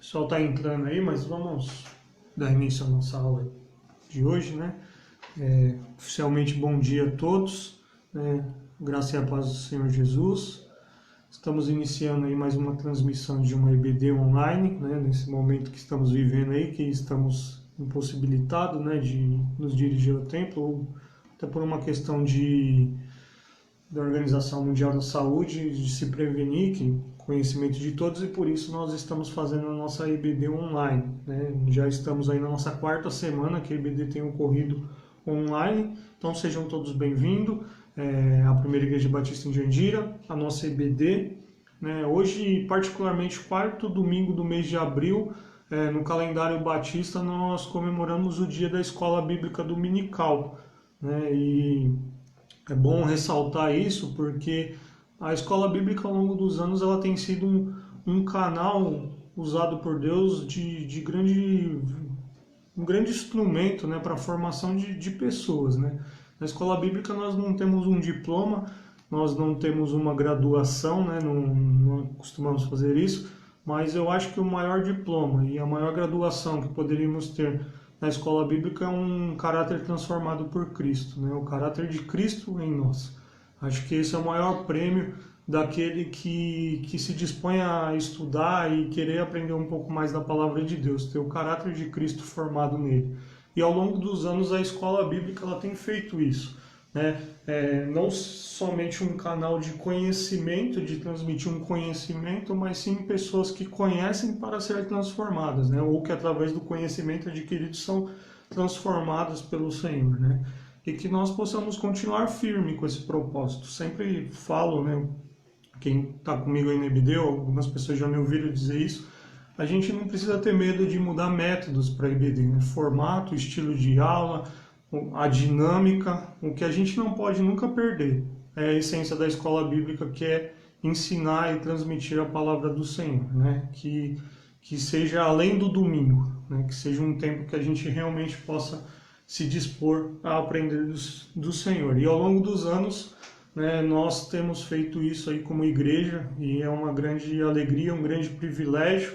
O pessoal está entrando aí, mas vamos dar início à nossa aula de hoje, né? Oficialmente, bom dia a todos, né? Graça e a paz do Senhor Jesus. Estamos iniciando aí mais uma transmissão de uma EBD online, né? Nesse momento que estamos vivendo aí, que estamos impossibilitados, né, de nos dirigir ao templo, ou até por uma questão da Organização Mundial da Saúde, de se prevenir, que conhecimento de todos, e por isso nós estamos fazendo a nossa EBD online, né? Já estamos aí na nossa quarta semana que a EBD tem ocorrido online, então sejam todos bem-vindos à Primeira Igreja Batista em Jandira, a nossa EBD, né? Hoje, particularmente, quarto domingo do mês de abril, no calendário batista, nós comemoramos o dia da Escola Bíblica Dominical, né? E é bom ressaltar isso porque a escola bíblica ao longo dos anos ela tem sido um canal usado por Deus um grande instrumento, né, para a formação de pessoas, né? Na escola bíblica nós não temos um diploma, nós não temos uma graduação, né, não costumamos fazer isso, mas eu acho que o maior diploma e a maior graduação que poderíamos ter na escola bíblica é um caráter transformado por Cristo, né? O caráter de Cristo em nós. Acho que esse é o maior prêmio daquele que se dispõe a estudar e querer aprender um pouco mais da palavra de Deus, ter o caráter de Cristo formado nele. E ao longo dos anos a escola bíblica ela tem feito isso, né? Não somente um canal de conhecimento, de transmitir um conhecimento, mas sim pessoas que conhecem para ser transformadas, né? Ou que através do conhecimento adquirido são transformadas pelo Senhor, né? E que nós possamos continuar firme com esse propósito. Sempre falo, né? Quem está comigo aí na EBD, algumas pessoas já me ouviram dizer isso, a gente não precisa ter medo de mudar métodos para a EBD, né? Formato, estilo de aula, a dinâmica. O que a gente não pode nunca perder é a essência da escola bíblica, que é ensinar e transmitir a palavra do Senhor, né? Que seja além do domingo, né? Que seja um tempo que a gente realmente possa se dispor a aprender do Senhor. E ao longo dos anos, né, nós temos feito isso aí como igreja, e é uma grande alegria, um grande privilégio,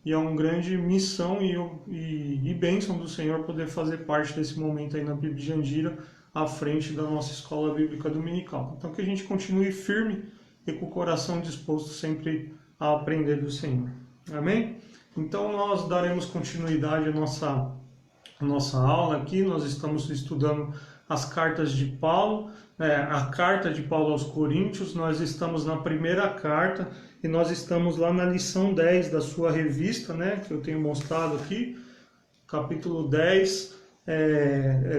e é uma grande missão e bênção do Senhor poder fazer parte desse momento aí na PIB de Jandira, à frente da nossa escola bíblica dominical. Então que a gente continue firme e com o coração disposto sempre a aprender do Senhor. Amém? Então nós daremos continuidade à nossa aula aqui. Nós estamos estudando as cartas de Paulo, a carta de Paulo aos Coríntios. Nós estamos na primeira carta e nós estamos lá na lição 10 da sua revista, né, que eu tenho mostrado aqui, capítulo 10,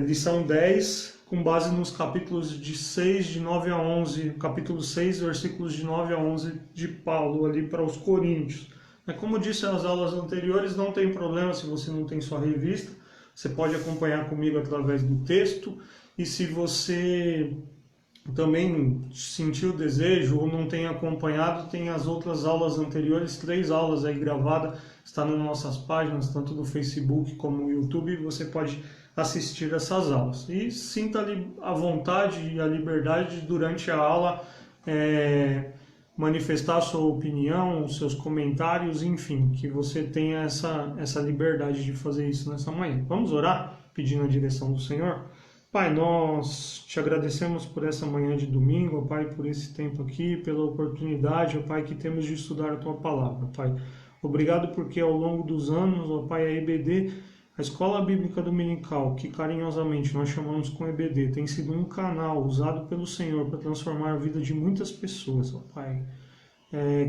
lição 10, com base nos capítulos de 9 a 11, capítulo 6, versículos de 9 a 11 de Paulo ali para os Coríntios. Como disse nas aulas anteriores, não tem problema se você não tem sua revista, você pode acompanhar comigo através do texto, e se você também sentiu o desejo ou não tem acompanhado, tem as outras aulas anteriores, 3 aulas aí gravadas, está nas nossas páginas, tanto do Facebook como no YouTube, e você pode assistir essas aulas. E sinta a vontade e a liberdade de, durante a aula, manifestar a sua opinião, os seus comentários, enfim, que você tenha essa liberdade de fazer isso nessa manhã. Vamos orar, pedindo a direção do Senhor? Pai, nós te agradecemos por essa manhã de domingo, ó Pai, por esse tempo aqui, pela oportunidade, ó Pai, que temos de estudar a Tua Palavra, Pai. Obrigado porque ao longo dos anos, ó Pai, a EBD, a Escola Bíblica Dominical, que carinhosamente nós chamamos com EBD, tem sido um canal usado pelo Senhor para transformar a vida de muitas pessoas, ó Pai.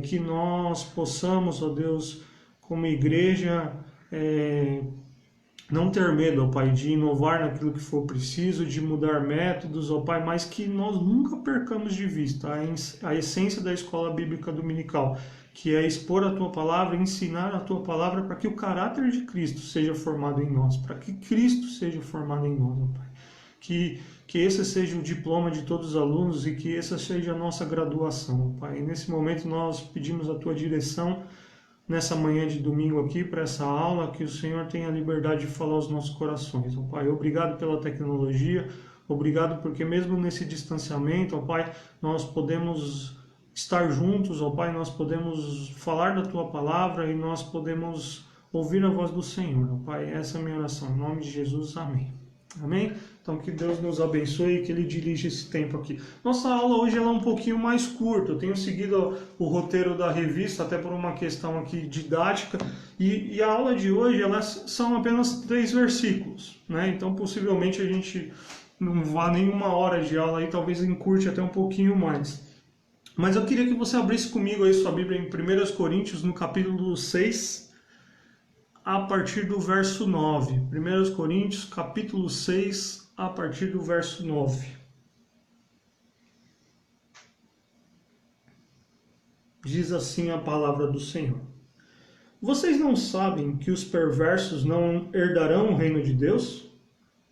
Que nós possamos, ó Deus, como igreja, não ter medo, ó Pai, de inovar naquilo que for preciso, de mudar métodos, ó Pai, mas que nós nunca percamos de vista a essência da Escola Bíblica Dominical, que é expor a Tua Palavra, ensinar a Tua Palavra para que o caráter de Cristo seja formado em nós, para que Cristo seja formado em nós, ó Pai. Que esse seja o diploma de todos os alunos e que essa seja a nossa graduação, ó Pai. E nesse momento nós pedimos a Tua direção, nessa manhã de domingo aqui, para essa aula, que o Senhor tenha a liberdade de falar aos nossos corações, ó Pai. Obrigado pela tecnologia, obrigado porque mesmo nesse distanciamento, ó Pai, nós podemos estar juntos, ó Pai, nós podemos falar da Tua palavra e nós podemos ouvir a voz do Senhor, ó Pai. Essa é a minha oração. Em nome de Jesus, amém. Amém? Então que Deus nos abençoe e que Ele dirija esse tempo aqui. Nossa aula hoje ela é um pouquinho mais curta. Eu tenho seguido o roteiro da revista, até por uma questão aqui didática. E a aula de hoje, elas são apenas 3 versículos, né? Então possivelmente a gente não vá nem 1 hora de aula aí, talvez encurte até um pouquinho mais. Mas eu queria que você abrisse comigo aí sua Bíblia em 1 Coríntios, no capítulo 6, a partir do verso 9. 1 Coríntios, capítulo 6, a partir do verso 9. Diz assim a palavra do Senhor. Vocês não sabem que os perversos não herdarão o reino de Deus?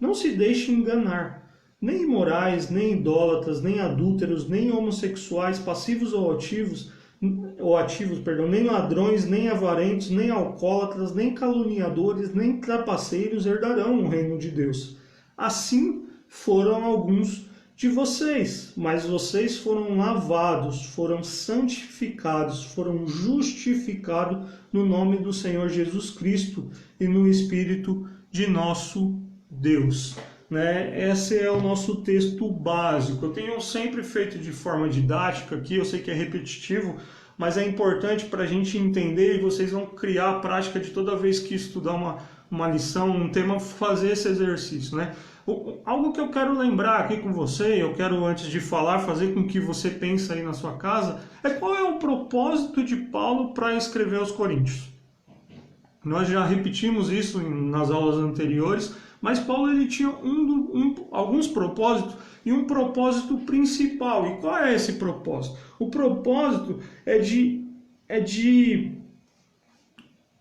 Não se deixem enganar. Nem imorais, nem idólatras, nem adúlteros, nem homossexuais, passivos ou ativos, nem ladrões, nem avarentos, nem alcoólatras, nem caluniadores, nem trapaceiros herdarão o reino de Deus. Assim foram alguns de vocês, mas vocês foram lavados, foram santificados, foram justificados no nome do Senhor Jesus Cristo e no Espírito de nosso Deus. Esse é o nosso texto básico. Eu tenho sempre feito de forma didática aqui, eu sei que é repetitivo, mas é importante para a gente entender e vocês vão criar a prática de toda vez que estudar uma lição, um tema, fazer esse exercício, né? Algo que eu quero lembrar aqui com você, eu quero antes de falar, fazer com que você pense aí na sua casa, é qual é o propósito de Paulo para escrever aos Coríntios. Nós já repetimos isso nas aulas anteriores, mas Paulo ele tinha alguns propósitos e um propósito principal. E qual é esse propósito? O propósito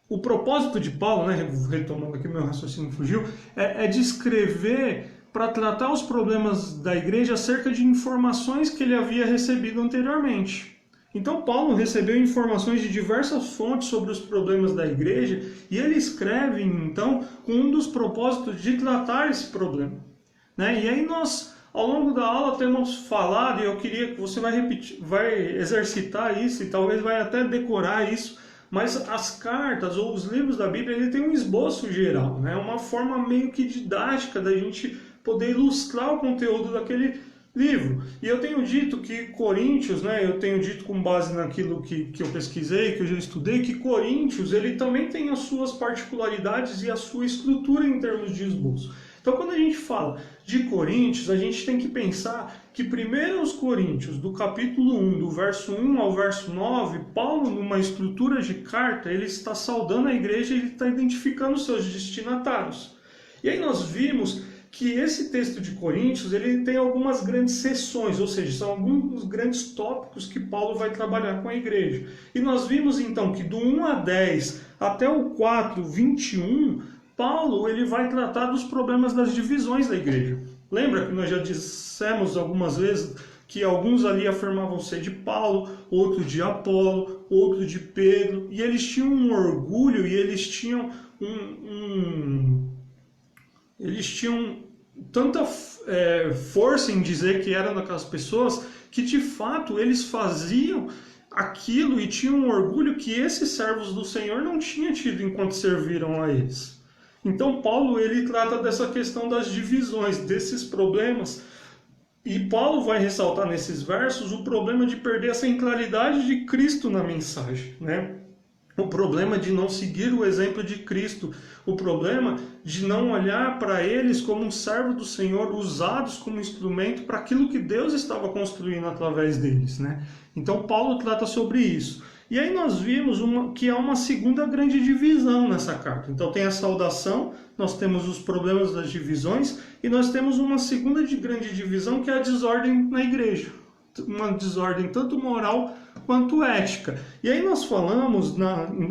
o propósito de Paulo, né, retomando aqui meu raciocínio fugiu, é de escrever para tratar os problemas da igreja acerca de informações que ele havia recebido anteriormente. Então Paulo recebeu informações de diversas fontes sobre os problemas da igreja e ele escreve, então, com um dos propósitos de tratar esse problema. Né? E aí nós, ao longo da aula, temos falado, e eu queria que você vai exercitar isso e talvez vai até decorar isso, mas as cartas ou os livros da Bíblia, ele tem um esboço geral, né? Uma forma meio que didática da gente poder ilustrar o conteúdo daquele livro. E eu tenho dito que Coríntios, né, eu tenho dito com base naquilo que eu pesquisei, que eu já estudei, que Coríntios ele também tem as suas particularidades e a sua estrutura em termos de esboço. Então, quando a gente fala de Coríntios, a gente tem que pensar que 1 Coríntios, do capítulo 1, do verso 1 ao verso 9, Paulo, numa estrutura de carta, ele está saudando a igreja e ele está identificando os seus destinatários. E aí nós vimos que esse texto de Coríntios ele tem algumas grandes seções, ou seja, são alguns grandes tópicos que Paulo vai trabalhar com a igreja. E nós vimos então que do 1 a 10 até o 4, 21, Paulo ele vai tratar dos problemas das divisões da igreja. Lembra que nós já dissemos algumas vezes que alguns ali afirmavam ser de Paulo, outro de Apolo, outro de Pedro, e eles tinham um orgulho e eles tinham eles tinham tanta força em dizer que eram daquelas pessoas que de fato eles faziam aquilo e tinham um orgulho que esses servos do Senhor não tinham tido enquanto serviram a eles. Então Paulo ele trata dessa questão das divisões, desses problemas, e Paulo vai ressaltar nesses versos o problema de perder a centralidade de Cristo na mensagem, né? O problema de não seguir o exemplo de Cristo, o problema de não olhar para eles como um servo do Senhor, usados como instrumento para aquilo que Deus estava construindo através deles, né? Então Paulo trata sobre isso. E aí nós vimos que há uma segunda grande divisão nessa carta. Então tem a saudação, nós temos os problemas das divisões, e nós temos uma segunda grande divisão que é a desordem na igreja. Uma desordem tanto moral quanto ética. E aí nós falamos,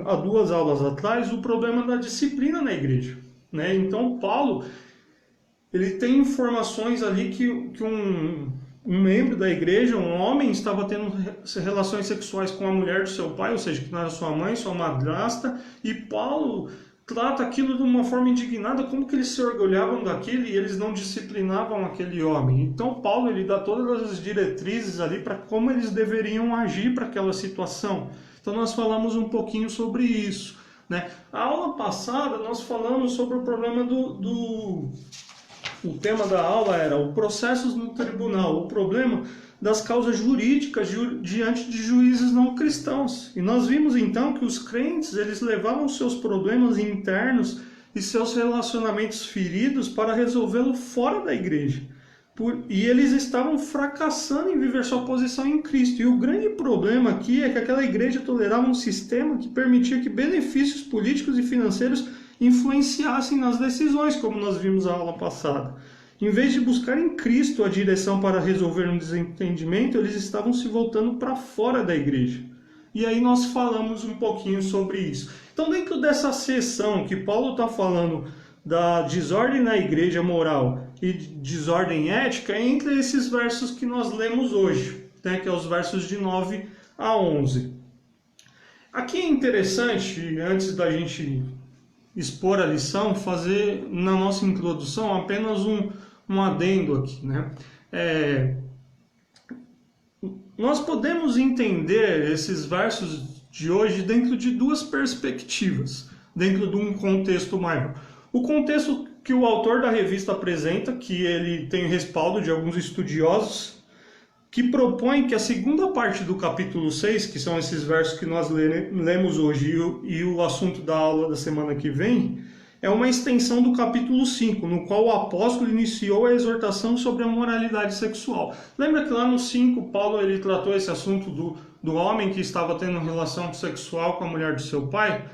há 2 aulas atrás, o problema da disciplina na igreja, né? Então Paulo ele tem informações ali que um membro da igreja, um homem, estava tendo relações sexuais com a mulher do seu pai, ou seja, que não era sua mãe, sua madrasta, e Paulo trata aquilo de uma forma indignada, como que eles se orgulhavam daquilo e eles não disciplinavam aquele homem. Então Paulo ele dá todas as diretrizes ali para como eles deveriam agir para aquela situação. Então nós falamos um pouquinho sobre isso, né? A aula passada nós falamos sobre o problema o tema da aula era o processos no tribunal, o problema das causas jurídicas diante de juízes não cristãos. E nós vimos então que os crentes, eles levavam seus problemas internos e seus relacionamentos feridos para resolvê-lo fora da igreja. E eles estavam fracassando em viver sua posição em Cristo. E o grande problema aqui é que aquela igreja tolerava um sistema que permitia que benefícios políticos e financeiros influenciassem nas decisões, como nós vimos na aula passada. Em vez de buscar em Cristo a direção para resolver um desentendimento, eles estavam se voltando para fora da igreja. E aí nós falamos um pouquinho sobre isso. Então, dentro dessa seção que Paulo está falando da desordem na igreja moral e desordem ética, entre esses versos que nós lemos hoje, né, que é os versos de 9 a 11. Aqui é interessante, antes da gente expor a lição, fazer na nossa introdução apenas um adendo aqui, né? Nós podemos entender esses versos de hoje dentro de duas perspectivas, dentro de um contexto maior. O contexto que o autor da revista apresenta, que ele tem respaldo de alguns estudiosos, que propõe que a segunda parte do capítulo 6, que são esses versos que nós lemos hoje e o assunto da aula da semana que vem, é uma extensão do capítulo 5, no qual o apóstolo iniciou a exortação sobre a moralidade sexual. Lembra que lá no 5, Paulo ele tratou esse assunto do homem que estava tendo relação sexual com a mulher de seu pai?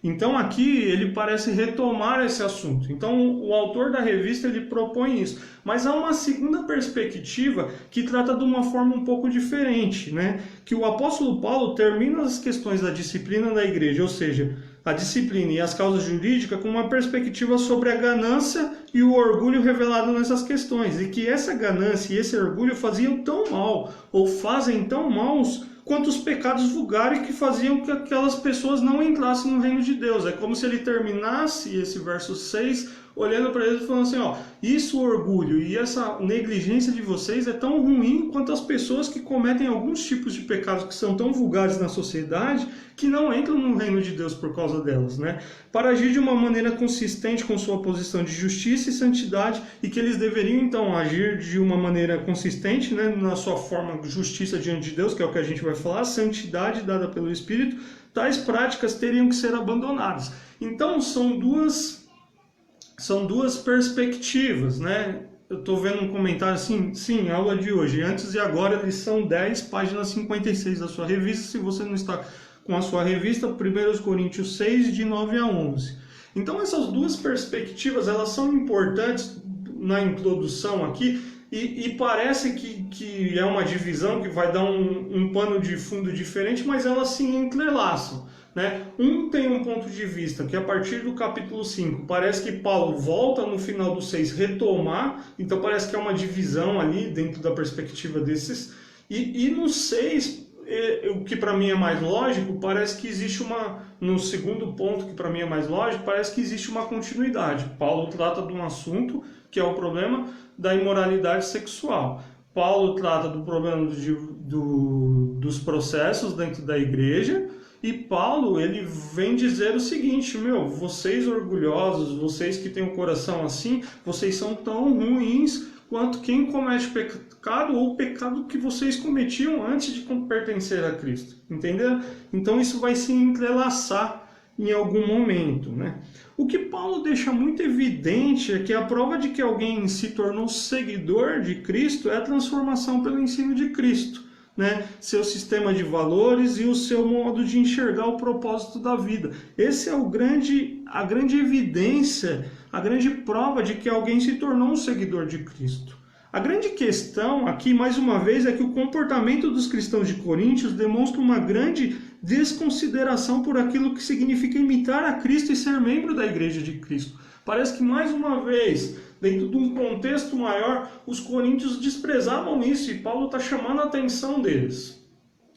Então aqui ele parece retomar esse assunto. Então o autor da revista ele propõe isso. Mas há uma segunda perspectiva que trata de uma forma um pouco diferente, né? Que o apóstolo Paulo termina as questões da disciplina da igreja, ou seja, a disciplina e as causas jurídicas, com uma perspectiva sobre a ganância e o orgulho revelado nessas questões. E que essa ganância e esse orgulho faziam tão mal, ou fazem tão maus, quanto os pecados vulgares que faziam que aquelas pessoas não entrassem no reino de Deus. É como se ele terminasse esse verso 6 olhando para eles e falando assim, ó, isso, o orgulho e essa negligência de vocês é tão ruim quanto as pessoas que cometem alguns tipos de pecados que são tão vulgares na sociedade que não entram no reino de Deus por causa delas, né? Para agir de uma maneira consistente com sua posição de justiça e santidade, e que eles deveriam então agir de uma maneira consistente, né, na sua forma de justiça diante de Deus, que é o que a gente vai falar, santidade dada pelo Espírito, tais práticas teriam que ser abandonadas. Então são duas perspectivas, né? Eu estou vendo um comentário assim, sim, aula de hoje, antes e agora, lição 10, página 56 da sua revista. Se você não está com a sua revista, 1 Coríntios 6, de 9 a 11. Então essas duas perspectivas, elas são importantes na introdução aqui, e parece que é uma divisão que vai dar um pano de fundo diferente, mas elas se entrelaçam, né? Um tem um ponto de vista que a partir do capítulo 5 parece que Paulo volta no final do 6 retomar, então parece que é uma divisão ali dentro da perspectiva desses, e no 6, o que para mim é mais lógico, parece que existe no segundo ponto que para mim é mais lógico, parece que existe uma continuidade. Paulo trata de um assunto que é o problema da imoralidade sexual. Paulo trata do problema dos processos dentro da igreja, e Paulo ele vem dizer o seguinte, vocês orgulhosos, vocês que têm o coração assim, vocês são tão ruins quanto quem comete pecado ou o pecado que vocês cometiam antes de pertencer a Cristo, entendeu? Então isso vai se entrelaçar em algum momento, né? O que Paulo deixa muito evidente é que a prova de que alguém se tornou seguidor de Cristo é a transformação pelo ensino de Cristo, né? Seu sistema de valores e o seu modo de enxergar o propósito da vida. Esse é a grande evidência, a grande prova de que alguém se tornou um seguidor de Cristo. A grande questão aqui, mais uma vez, é que o comportamento dos cristãos de Coríntios demonstra uma grande desconsideração por aquilo que significa imitar a Cristo e ser membro da Igreja de Cristo. Parece que, mais uma vez, dentro de um contexto maior, os coríntios desprezavam isso, e Paulo está chamando a atenção deles.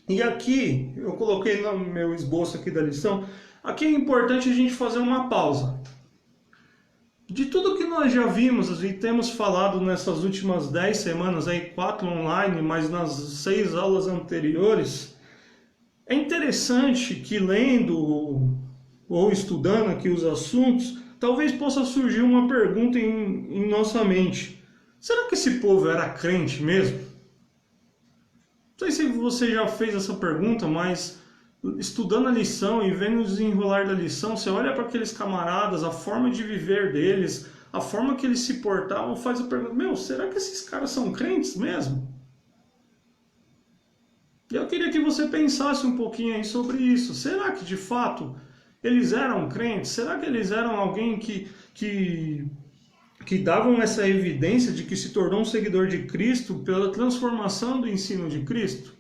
E aqui, eu coloquei no meu esboço aqui da lição, aqui é importante a gente fazer uma pausa. De tudo que nós já vimos e temos falado nessas últimas 10 semanas, aí 4 online, mas nas 6 aulas anteriores, é interessante que lendo ou estudando aqui os assuntos, talvez possa surgir uma pergunta em nossa mente. Será que esse povo era crente mesmo? Não sei se você já fez essa pergunta, mas estudando a lição e vendo o desenrolar da lição, você olha para aqueles camaradas, a forma de viver deles, a forma que eles se portavam, faz a pergunta, meu, será que esses caras são crentes mesmo? E eu queria que você pensasse um pouquinho aí sobre isso. Será que de fato eles eram crentes? Será que eles eram alguém que davam essa evidência de que se tornou um seguidor de Cristo pela transformação do ensino de Cristo?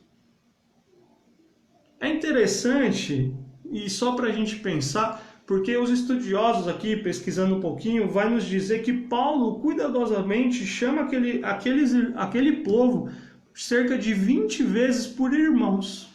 É interessante, e só para a gente pensar, porque os estudiosos aqui, pesquisando um pouquinho, vai nos dizer que Paulo cuidadosamente chama aquele povo cerca de 20 vezes por irmãos.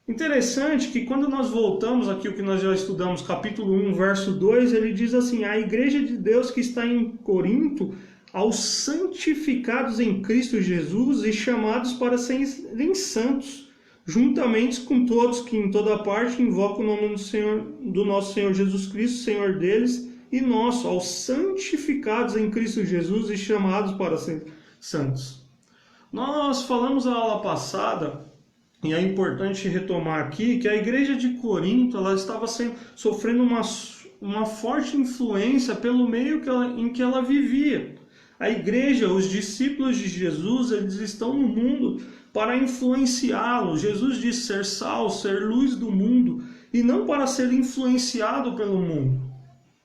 Interessante que quando nós voltamos aqui, o que nós já estudamos, capítulo 1, verso 2, ele diz assim, a igreja de Deus que está em Corinto, aos santificados em Cristo Jesus e chamados para serem santos, juntamente com todos que em toda parte invocam o nome do nosso Senhor Jesus Cristo, Senhor deles e nosso, aos santificados em Cristo Jesus e chamados para serem santos. Nós falamos na aula passada, e é importante retomar aqui, que a igreja de Corinto ela estava sofrendo uma forte influência pelo meio em que ela vivia. A igreja, os discípulos de Jesus, eles estão no mundo para influenciá-lo. Jesus disse ser sal, ser luz do mundo, e não para ser influenciado pelo mundo.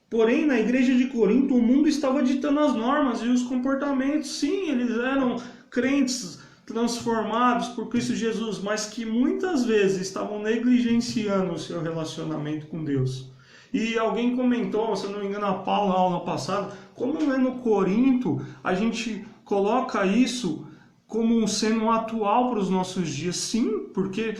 Porém, na igreja de Corinto, o mundo estava ditando as normas e os comportamentos. Sim, eles eram crentes transformados por Cristo Jesus, mas que muitas vezes estavam negligenciando o seu relacionamento com Deus. E alguém comentou, se eu não me engano, a Paula na aula passada, como é no Corinto, a gente coloca isso como um sendo atual para os nossos dias. Sim, porque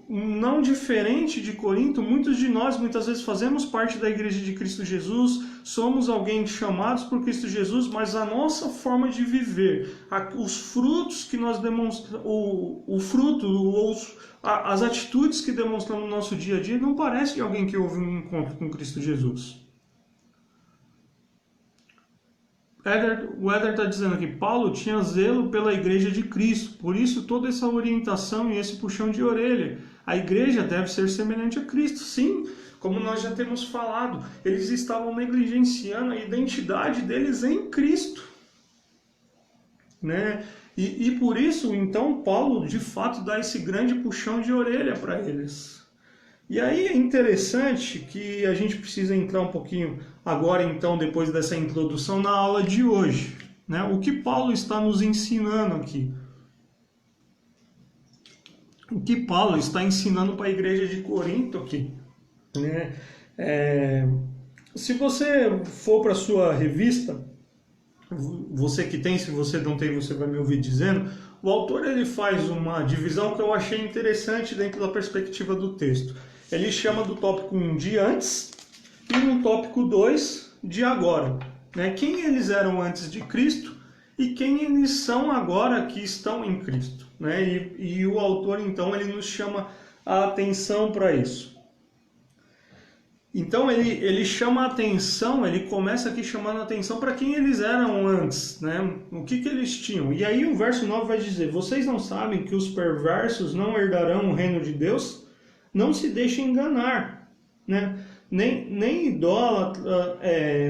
não diferente de Corinto, muitos de nós muitas vezes fazemos parte da igreja de Cristo Jesus, somos alguém chamados por Cristo Jesus, mas a nossa forma de viver, os frutos que nós demonstramos, o fruto, as atitudes que demonstramos no nosso dia a dia, não parece de alguém que houve um encontro com Cristo Jesus. O Éder está dizendo que Paulo tinha zelo pela igreja de Cristo, por isso toda essa orientação e esse puxão de orelha. A igreja deve ser semelhante a Cristo, sim, como nós já temos falado, eles estavam negligenciando a identidade deles em Cristo, né? E por isso, então, Paulo de fato dá esse grande puxão de orelha para eles. E aí é interessante que a gente precisa entrar um pouquinho agora, então, depois dessa introdução, na aula de hoje, né? O que Paulo está nos ensinando aqui? O que Paulo está ensinando para a igreja de Corinto aqui, né? Se você for para a sua revista, você que tem, se você não tem, você vai me ouvir dizendo, o autor ele faz uma divisão que eu achei interessante dentro da perspectiva do texto. Ele chama do tópico 1 de antes e no tópico 2 de agora, né? Quem eles eram antes de Cristo e quem eles são agora que estão em Cristo, né? E o autor, então, ele nos chama a atenção para isso. Então, ele chama a atenção, ele começa aqui chamando a atenção para quem eles eram antes, né? O que eles tinham. E aí o verso 9 vai dizer, vocês não sabem que os perversos não herdarão o reino de Deus? Não se deixem enganar, né? Nem idólatra,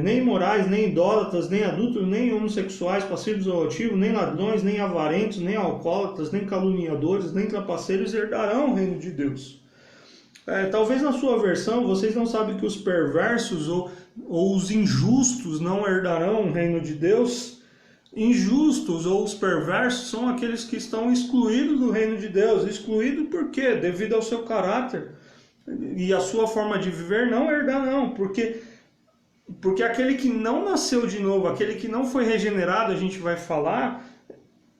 nem imorais, nem idólatras, nem adúlteros, nem homossexuais, passivos ou ativos, nem ladrões, nem avarentos, nem alcoólatras, nem caluniadores, nem trapaceiros herdarão o reino de Deus. Talvez na sua versão vocês não sabem que os perversos ou os injustos não herdarão o reino de Deus. Injustos ou os perversos são aqueles que estão excluídos do reino de Deus. Excluído por quê? Devido ao seu caráter e a sua forma de viver, não herdarão, porque aquele que não nasceu de novo, aquele que não foi regenerado, a gente vai falar,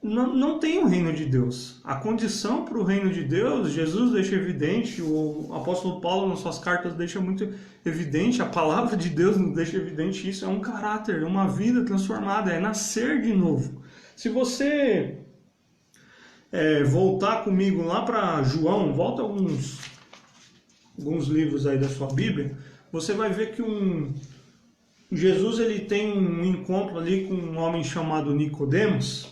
não tem o reino de Deus. A condição para o reino de Deus, Jesus deixa evidente, o apóstolo Paulo nas suas cartas deixa muito evidente, a palavra de Deus nos deixa evidente isso, é um caráter, uma vida transformada, é nascer de novo. Se você voltar comigo lá para João, volta alguns livros aí da sua Bíblia, você vai ver que Jesus ele tem um encontro ali com um homem chamado Nicodemos,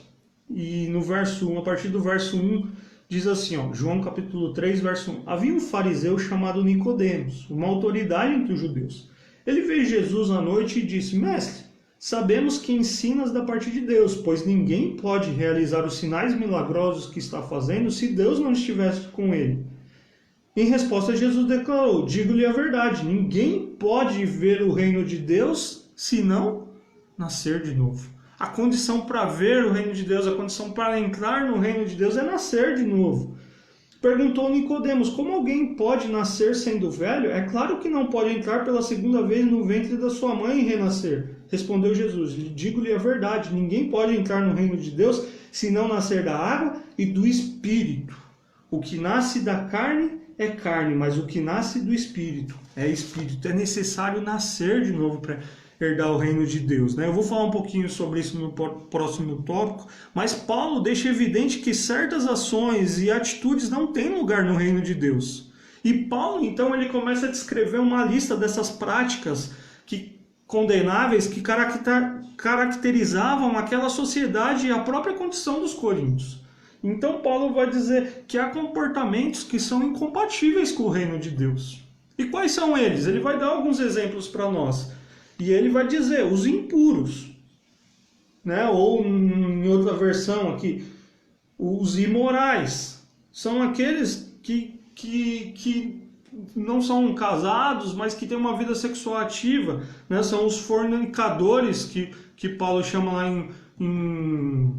e no verso 1, a partir do verso 1, diz assim, ó, João capítulo 3, verso 1. Havia um fariseu chamado Nicodemos, uma autoridade entre os judeus. Ele veio Jesus à noite e disse, Mestre, sabemos que ensinas da parte de Deus, pois ninguém pode realizar os sinais milagrosos que está fazendo se Deus não estivesse com ele. Em resposta, Jesus declarou, digo-lhe a verdade, ninguém pode ver o reino de Deus se não nascer de novo. A condição para ver o reino de Deus, a condição para entrar no reino de Deus é nascer de novo. Perguntou Nicodemos, como alguém pode nascer sendo velho? É claro que não pode entrar pela segunda vez no ventre da sua mãe e renascer. Respondeu Jesus, digo-lhe a verdade, ninguém pode entrar no reino de Deus se não nascer da água e do Espírito. O que nasce da carne é carne, mas o que nasce do Espírito é Espírito. É necessário nascer de novo para herdar o reino de Deus, né? Eu vou falar um pouquinho sobre isso no próximo tópico, mas Paulo deixa evidente que certas ações e atitudes não têm lugar no reino de Deus. E Paulo, então, ele começa a descrever uma lista dessas práticas condenáveis que caracterizavam aquela sociedade e a própria condição dos coríntios. Então Paulo vai dizer que há comportamentos que são incompatíveis com o reino de Deus. E quais são eles? Ele vai dar alguns exemplos para nós. E ele vai dizer, os impuros, né? Ou em outra versão aqui, os imorais. São aqueles que não são casados, mas que têm uma vida sexual ativa, né? São os fornicadores, que Paulo chama lá em 1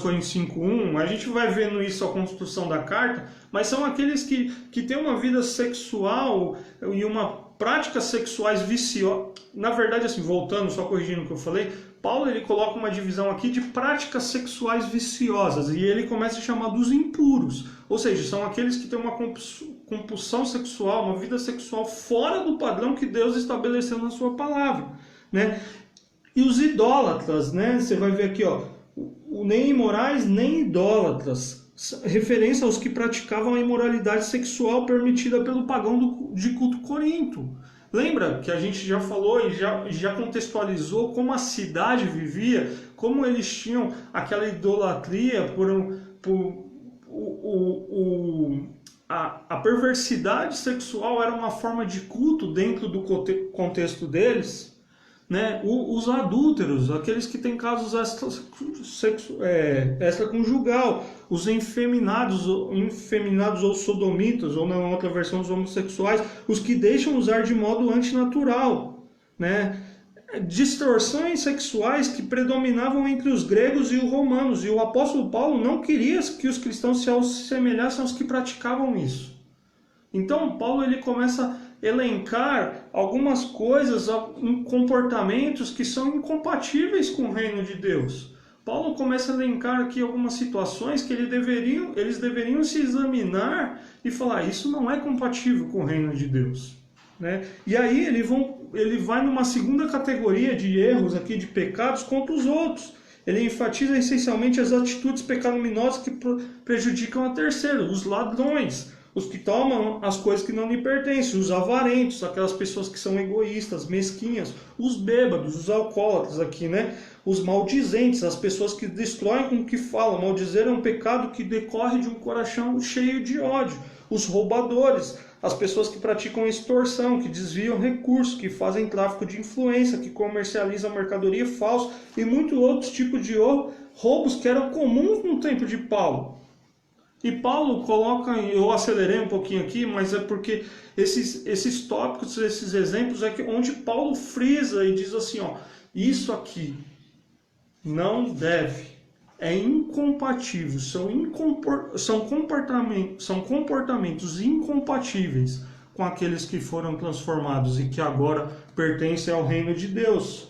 Coríntios 5:1. A gente vai vendo isso a construção da carta, mas são aqueles que têm uma vida sexual e uma práticas sexuais viciosas. Na verdade, assim, voltando, só corrigindo o que eu falei, Paulo ele coloca uma divisão aqui de práticas sexuais viciosas e ele começa a chamar dos impuros, ou seja, são aqueles que têm uma compulsão sexual, uma vida sexual fora do padrão que Deus estabeleceu na sua palavra, né? E os idólatras, né? Você vai ver aqui, ó, nem imorais nem idólatras, referência aos que praticavam a imoralidade sexual permitida pelo pagão de culto corinto. Lembra que a gente já falou e já contextualizou como a cidade vivia, como eles tinham aquela idolatria a perversidade sexual era uma forma de culto dentro do contexto deles, né? Os adúlteros, aqueles que têm casos extraconjugal, os efeminados ou sodomitas, ou na outra versão os homossexuais, os que deixam usar de modo antinatural, né? Distorções sexuais que predominavam entre os gregos e os romanos, e o apóstolo Paulo não queria que os cristãos se assemelhassem aos que praticavam isso. Então Paulo ele começa a elencar algumas coisas, comportamentos que são incompatíveis com o reino de Deus. Paulo começa a elencar aqui algumas situações que eles deveriam se examinar e falar, isso não é compatível com o reino de Deus, né? E aí ele vai numa segunda categoria de erros aqui, de pecados contra os outros. Ele enfatiza essencialmente as atitudes pecaminosas que prejudicam a terceiros, os ladrões, os que tomam as coisas que não lhe pertencem, os avarentos, aquelas pessoas que são egoístas, mesquinhas, os bêbados, os alcoólatras aqui, né? Os maldizentes, as pessoas que destroem com o que falam. Maldizer é um pecado que decorre de um coração cheio de ódio. Os roubadores, as pessoas que praticam extorsão, que desviam recursos, que fazem tráfico de influência, que comercializam mercadoria falsa e muitos outros tipos de roubos que eram comuns no tempo de Paulo. E Paulo coloca, eu acelerei um pouquinho aqui, mas é porque esses tópicos, esses exemplos, é onde Paulo frisa e diz assim, ó, isso aqui não deve, é incompatível, são comportamentos incompatíveis com aqueles que foram transformados e que agora pertencem ao reino de Deus.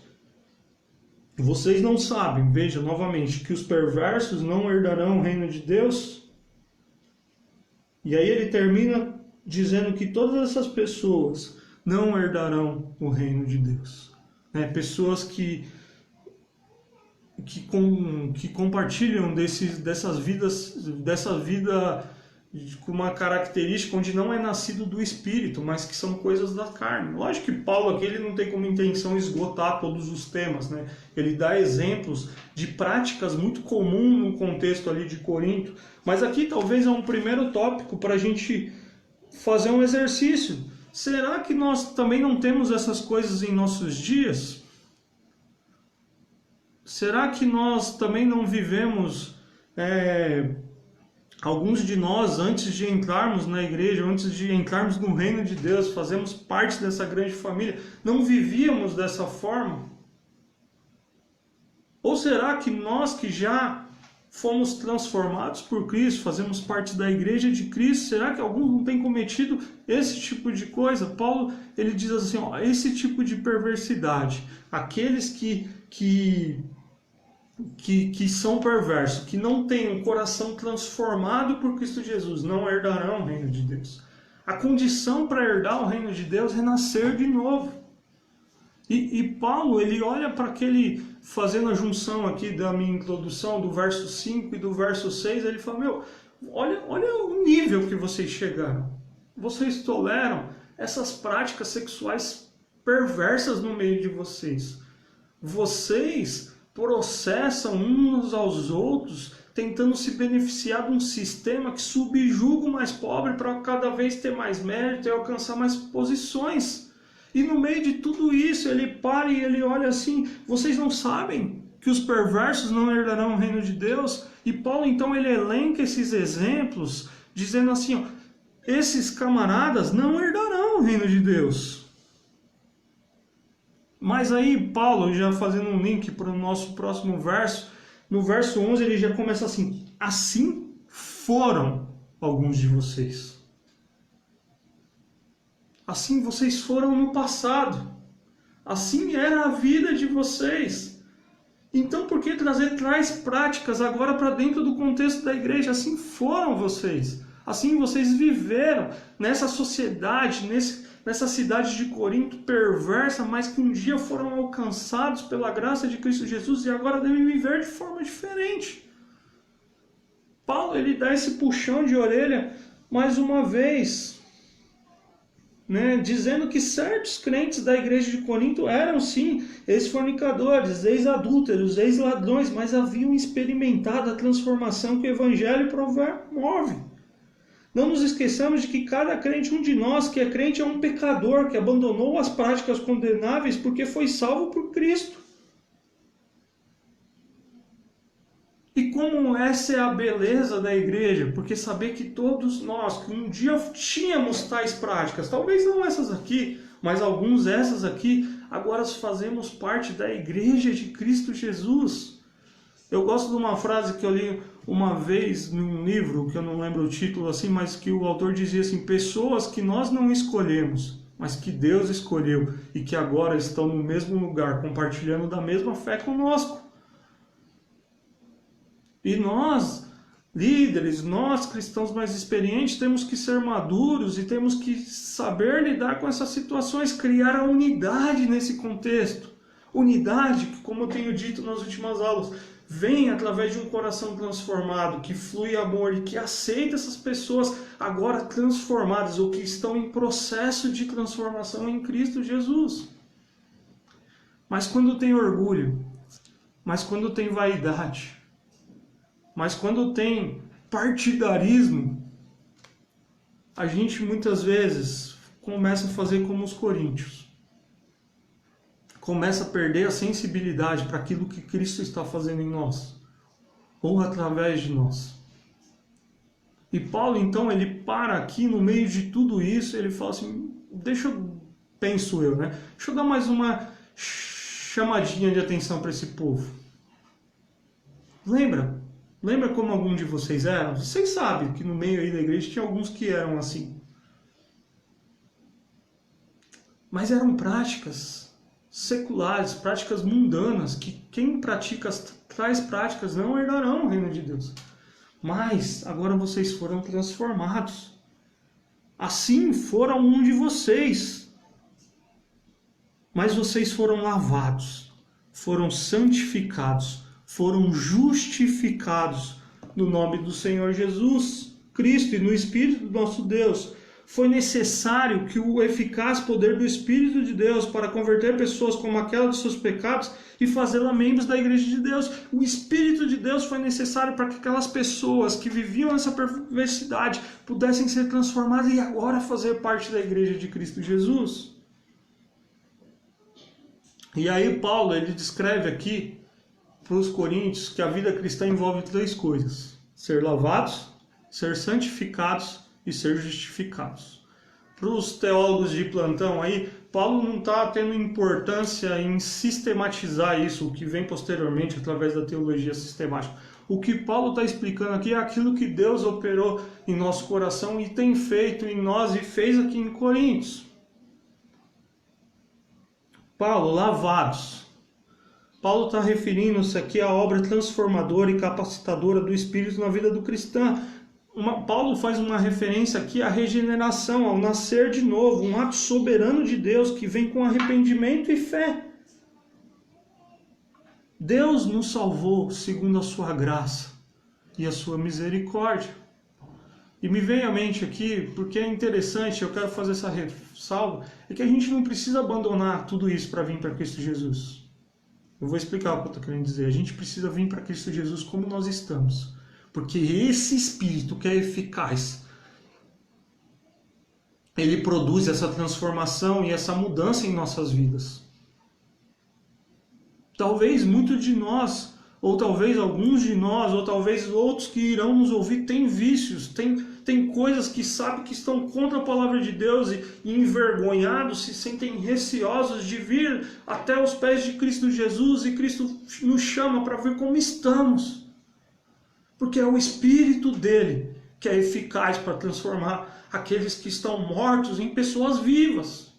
Vocês não sabem, veja novamente, que os perversos não herdarão o reino de Deus? E aí ele termina dizendo que todas essas pessoas não herdarão o reino de Deus. Pessoas que compartilham dessa vida com uma característica onde não é nascido do Espírito, mas que são coisas da carne. Lógico que Paulo aqui ele não tem como intenção esgotar todos os temas, né? Ele dá exemplos de práticas muito comuns no contexto ali de Corinto, mas aqui talvez é um primeiro tópico para a gente fazer um exercício. Será que nós também não temos essas coisas em nossos dias? Será que nós também não vivemos... Alguns de nós, antes de entrarmos na igreja, antes de entrarmos no reino de Deus, fazemos parte dessa grande família, não vivíamos dessa forma? Ou será que nós que já fomos transformados por Cristo, fazemos parte da igreja de Cristo, será que alguns não têm cometido esse tipo de coisa? Paulo, ele diz assim, esse tipo de perversidade, aqueles que são perversos, que não têm um coração transformado por Cristo Jesus, não herdarão o reino de Deus. A condição para herdar o reino de Deus é nascer de novo. E Paulo, ele olha para aquele, fazendo a junção aqui da minha introdução, do verso 5 e do verso 6, ele fala, olha o nível que vocês chegaram. Vocês toleram essas práticas sexuais perversas no meio de vocês. Vocês processam uns aos outros, tentando se beneficiar de um sistema que subjuga o mais pobre para cada vez ter mais mérito e alcançar mais posições. E no meio de tudo isso, ele para e ele olha assim, vocês não sabem que os perversos não herdarão o reino de Deus? E Paulo, então, ele elenca esses exemplos, dizendo assim, esses camaradas não herdarão o reino de Deus. Mas aí Paulo, já fazendo um link para o nosso próximo verso, no verso 11 ele já começa assim, assim foram alguns de vocês. Assim vocês foram no passado. Assim era a vida de vocês. Então por que trazer tais práticas agora para dentro do contexto da igreja? Assim foram vocês. Assim vocês viveram nessa sociedade, nessa cidade de Corinto perversa, mas que um dia foram alcançados pela graça de Cristo Jesus e agora devem viver de forma diferente. Paulo, ele dá esse puxão de orelha mais uma vez, dizendo que certos crentes da igreja de Corinto eram sim ex-fornicadores, ex-adúlteros, ex-ladrões, mas haviam experimentado a transformação que o evangelho promove. Não nos esqueçamos de que cada crente, um de nós que é crente, é um pecador que abandonou as práticas condenáveis porque foi salvo por Cristo. E como essa é a beleza da igreja, porque saber que todos nós, que um dia tínhamos tais práticas, talvez não essas aqui, mas alguns essas aqui, agora fazemos parte da igreja de Cristo Jesus. Eu gosto de uma frase que eu li uma vez num livro, que eu não lembro o título assim, mas que o autor dizia assim, pessoas que nós não escolhemos, mas que Deus escolheu e que agora estão no mesmo lugar, compartilhando da mesma fé conosco. E nós, líderes, nós cristãos mais experientes, temos que ser maduros e temos que saber lidar com essas situações, criar a unidade nesse contexto. Unidade que, como eu tenho dito nas últimas aulas, vem através de um coração transformado, que flui amor e que aceita essas pessoas agora transformadas ou que estão em processo de transformação em Cristo Jesus. Mas quando tem orgulho, mas quando tem vaidade, mas quando tem partidarismo, a gente muitas vezes começa a fazer como os coríntios. Começa a perder a sensibilidade para aquilo que Cristo está fazendo em nós, ou através de nós. E Paulo, então, ele para aqui no meio de tudo isso, ele fala assim, deixa eu dar mais uma chamadinha de atenção para esse povo. Lembra como algum de vocês eram? Vocês sabem que no meio aí da igreja tinha alguns que eram assim. Mas eram práticas seculares, práticas mundanas, que quem pratica tais práticas não herdarão o reino de Deus. Mas agora vocês foram transformados. Assim foram um de vocês. Mas vocês foram lavados, foram santificados, foram justificados no nome do Senhor Jesus Cristo e no Espírito do nosso Deus. Foi necessário que o eficaz poder do Espírito de Deus para converter pessoas como aquela dos seus pecados e fazê-la membros da igreja de Deus. O Espírito de Deus foi necessário para que aquelas pessoas que viviam essa perversidade pudessem ser transformadas e agora fazer parte da igreja de Cristo Jesus. E aí Paulo, ele descreve aqui para os coríntios que a vida cristã envolve três coisas: ser lavados, ser santificados e ser justificados. Para os teólogos de plantão aí, Paulo não está tendo importância em sistematizar isso, o que vem posteriormente através da teologia sistemática. O que Paulo está explicando aqui é aquilo que Deus operou em nosso coração e tem feito em nós e fez aqui em Coríntios. Paulo, lavados. Paulo está referindo-se aqui à obra transformadora e capacitadora do Espírito na vida do cristão. Paulo faz uma referência aqui à regeneração, ao nascer de novo, um ato soberano de Deus que vem com arrependimento e fé. Deus nos salvou segundo a sua graça e a sua misericórdia. E me vem à mente aqui, porque é interessante, eu quero fazer essa ressalva, é que a gente não precisa abandonar tudo isso para vir para Cristo Jesus. Eu vou explicar o que eu estou querendo dizer. A gente precisa vir para Cristo Jesus como nós estamos. Porque esse Espírito que é eficaz, ele produz essa transformação e essa mudança em nossas vidas. Talvez muitos de nós, ou talvez alguns de nós, ou talvez outros que irão nos ouvir, têm vícios, têm coisas que sabem que estão contra a palavra de Deus e envergonhados, se sentem receosos de vir até os pés de Cristo Jesus, e Cristo nos chama para ver como estamos. Porque é o Espírito dele que é eficaz para transformar aqueles que estão mortos em pessoas vivas.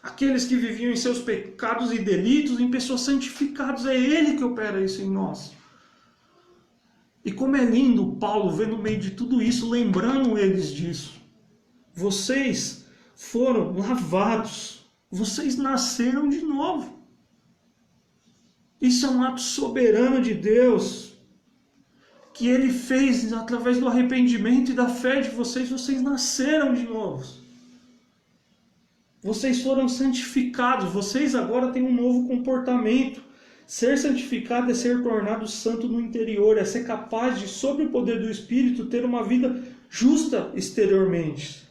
Aqueles que viviam em seus pecados e delitos em pessoas santificadas. É ele que opera isso em nós. E como é lindo Paulo ver no meio de tudo isso, lembrando eles disso. Vocês foram lavados. Vocês nasceram de novo. Isso é um ato soberano de Deus, que ele fez através do arrependimento e da fé de vocês. Vocês nasceram de novo. Vocês foram santificados. Vocês agora têm um novo comportamento. Ser santificado é ser tornado santo no interior, é ser capaz de, sob o poder do Espírito, ter uma vida justa exteriormente.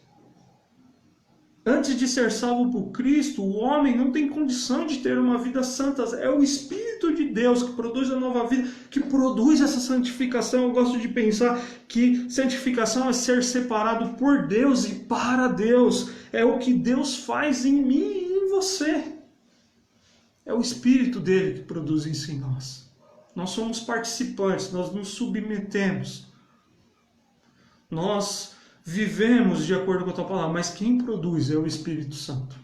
Antes de ser salvo por Cristo, o homem não tem condição de ter uma vida santa. É o Espírito de Deus que produz a nova vida, que produz essa santificação. Eu gosto de pensar que santificação é ser separado por Deus e para Deus. É o que Deus faz em mim e em você. É o Espírito dele que produz isso em nós. Nós somos participantes, nós nos submetemos. Nós vivemos de acordo com a tua palavra, mas quem produz é o Espírito Santo.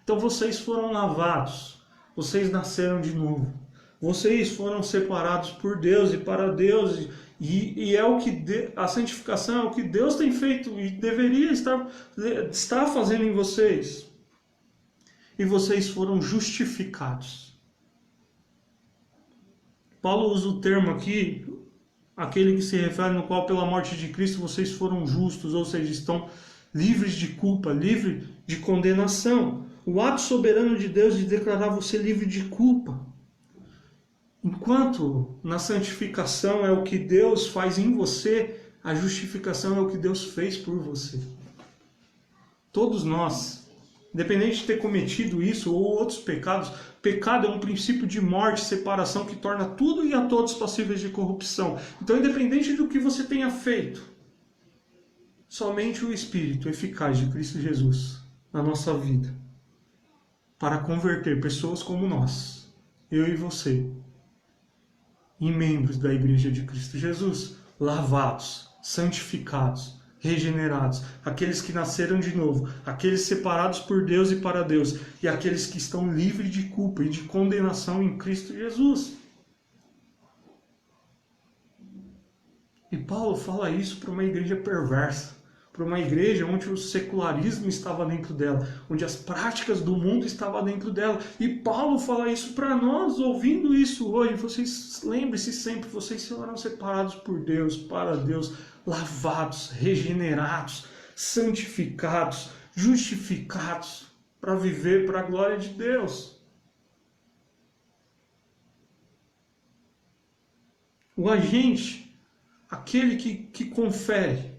Então vocês foram lavados, vocês nasceram de novo, vocês foram separados por Deus e para Deus, e é o que a santificação é o que Deus tem feito e deveria estar fazendo em vocês. E vocês foram justificados. Paulo usa o termo aqui, aquele que se refere no qual pela morte de Cristo vocês foram justos, ou seja, estão livres de culpa, livres de condenação. O ato soberano de Deus de declarar você livre de culpa. Enquanto na santificação é o que Deus faz em você, a justificação é o que Deus fez por você. Todos nós, independente de ter cometido isso ou outros pecados, pecado é um princípio de morte, separação, que torna tudo e a todos passíveis de corrupção. Então, independente do que você tenha feito, somente o Espírito eficaz de Cristo Jesus na nossa vida, para converter pessoas como nós, eu e você, em membros da Igreja de Cristo Jesus, lavados, santificados, regenerados, aqueles que nasceram de novo, aqueles separados por Deus e para Deus, e aqueles que estão livres de culpa e de condenação em Cristo Jesus. E Paulo fala isso para uma igreja perversa, para uma igreja onde o secularismo estava dentro dela, onde as práticas do mundo estavam dentro dela. E Paulo fala isso para nós, ouvindo isso hoje. Vocês lembrem-se sempre, vocês serão separados por Deus, para Deus, lavados, regenerados, santificados, justificados, para viver para a glória de Deus. O agente, aquele que confere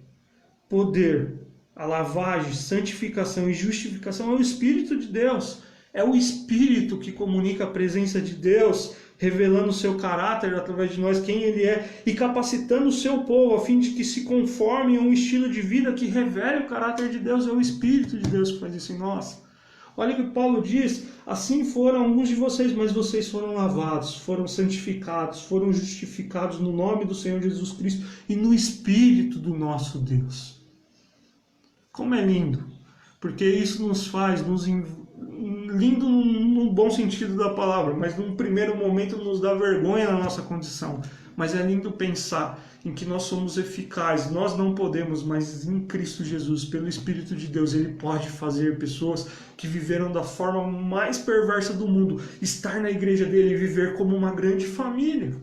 poder, a lavagem, santificação e justificação é o Espírito de Deus. É o Espírito que comunica a presença de Deus, revelando o seu caráter através de nós, quem Ele é, e capacitando o seu povo a fim de que se conforme a um estilo de vida que revele o caráter de Deus. É o Espírito de Deus que faz isso em nós. Olha o que Paulo diz: assim foram alguns de vocês, mas vocês foram lavados, foram santificados, foram justificados no nome do Senhor Jesus Cristo e no Espírito do nosso Deus. Como é lindo, porque isso nos faz, lindo no bom sentido da palavra, mas num primeiro momento nos dá vergonha na nossa condição. Mas é lindo pensar em que nós somos eficazes, nós não podemos, mas em Cristo Jesus, pelo Espírito de Deus, Ele pode fazer pessoas que viveram da forma mais perversa do mundo, estar na igreja dele e viver como uma grande família.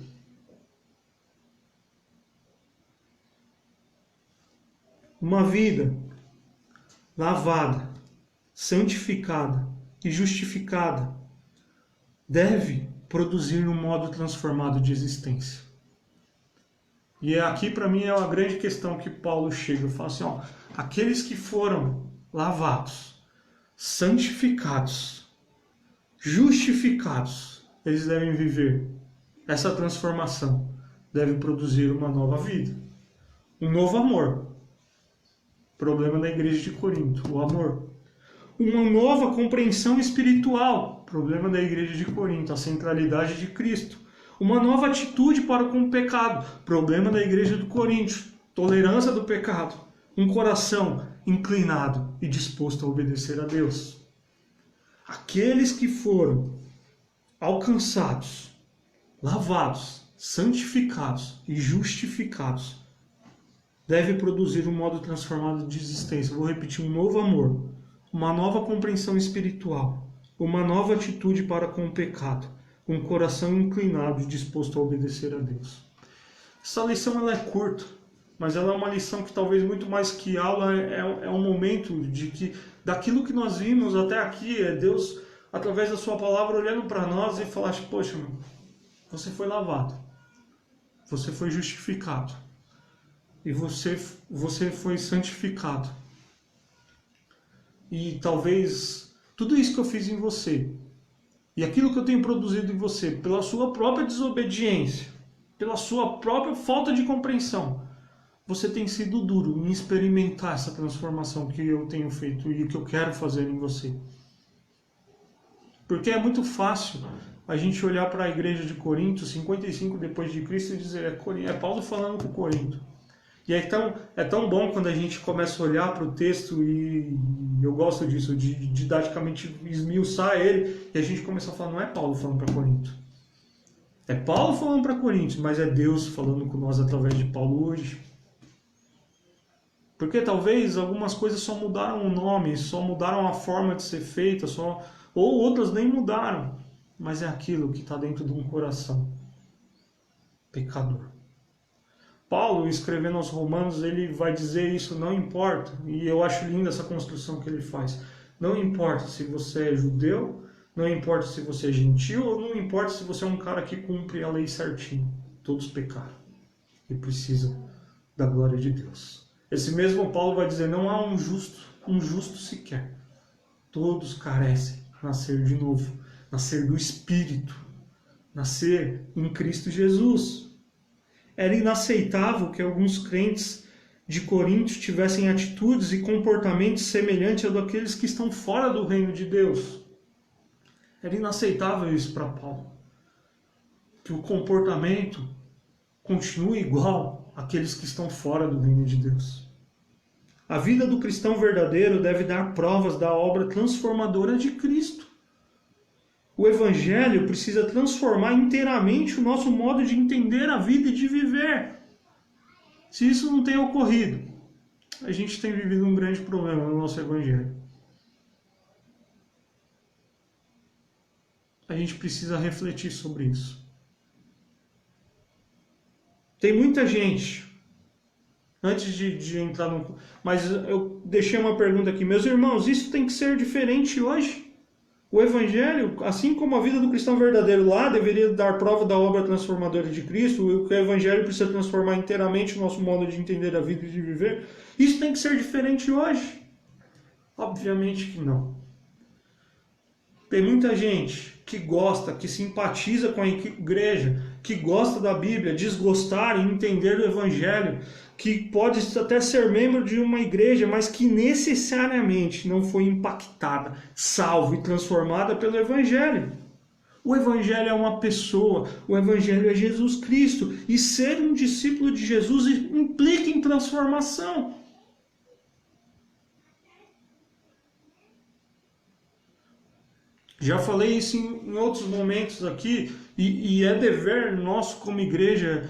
Uma vida lavada, santificada e justificada deve produzir um modo transformado de existência. E aqui para mim é uma grande questão que Paulo chega e fala assim, ó, aqueles que foram lavados, santificados, justificados, eles devem viver essa transformação, devem produzir uma nova vida, um novo amor. Problema da igreja de Corinto, o amor. Uma nova compreensão espiritual, problema da igreja de Corinto, a centralidade de Cristo. Uma nova atitude para com o pecado, problema da igreja de Corinto, tolerância do pecado. Um coração inclinado e disposto a obedecer a Deus. Aqueles que foram alcançados, lavados, santificados e justificados deve produzir um modo transformado de existência. Vou repetir, um novo amor, uma nova compreensão espiritual, uma nova atitude para com o pecado, um coração inclinado e disposto a obedecer a Deus. Essa lição ela é curta, mas ela é uma lição que talvez muito mais que aula é um momento de que daquilo que nós vimos até aqui, é Deus, através da sua palavra, olhando para nós e falar, poxa, você foi lavado, você foi justificado, e você foi santificado. E talvez tudo isso que eu fiz em você, e aquilo que eu tenho produzido em você, pela sua própria desobediência, pela sua própria falta de compreensão, você tem sido duro em experimentar essa transformação que eu tenho feito e que eu quero fazer em você. Porque é muito fácil a gente olhar para a igreja de Corinto, 55 depois de Cristo, e dizer, é Paulo falando com Corinto. E é tão bom quando a gente começa a olhar para o texto, e eu gosto disso, de didaticamente esmiuçar ele, e a gente começa a falar, não é Paulo falando para Corinto. É Paulo falando para Corinto, mas é Deus falando com nós através de Paulo hoje. Porque talvez algumas coisas só mudaram o nome, só mudaram a forma de ser feita, ou outras nem mudaram. Mas é aquilo que está dentro de um coração pecador. Paulo, escrevendo aos Romanos, ele vai dizer isso, não importa, e eu acho linda essa construção que ele faz. Não importa se você é judeu, não importa se você é gentil, ou não importa se você é um cara que cumpre a lei certinho. Todos pecaram e precisam da glória de Deus. Esse mesmo Paulo vai dizer, não há um justo sequer. Todos carecem de nascer de novo, nascer do Espírito, nascer em Cristo Jesus. Era inaceitável que alguns crentes de Corinto tivessem atitudes e comportamentos semelhantes a daqueles que estão fora do reino de Deus. Era inaceitável isso para Paulo. Que o comportamento continue igual àqueles que estão fora do reino de Deus. A vida do cristão verdadeiro deve dar provas da obra transformadora de Cristo. O Evangelho precisa transformar inteiramente o nosso modo de entender a vida e de viver. Se isso não tem ocorrido, a gente tem vivido um grande problema no nosso Evangelho. A gente precisa refletir sobre isso. Tem muita gente, antes de entrar no... Mas eu deixei uma pergunta aqui. Meus irmãos, isso tem que ser diferente hoje? O Evangelho, assim como a vida do cristão verdadeiro lá, deveria dar prova da obra transformadora de Cristo, o Evangelho precisa transformar inteiramente o nosso modo de entender a vida e de viver. Isso tem que ser diferente hoje? Obviamente que não. Tem muita gente que gosta, que simpatiza com a igreja, que gosta da Bíblia, desgostar e entender o Evangelho, que pode até ser membro de uma igreja, mas que necessariamente não foi impactada, salva e transformada pelo Evangelho. O Evangelho é uma pessoa, o Evangelho é Jesus Cristo, e ser um discípulo de Jesus implica em transformação. Já falei isso em outros momentos aqui, e é dever nosso como igreja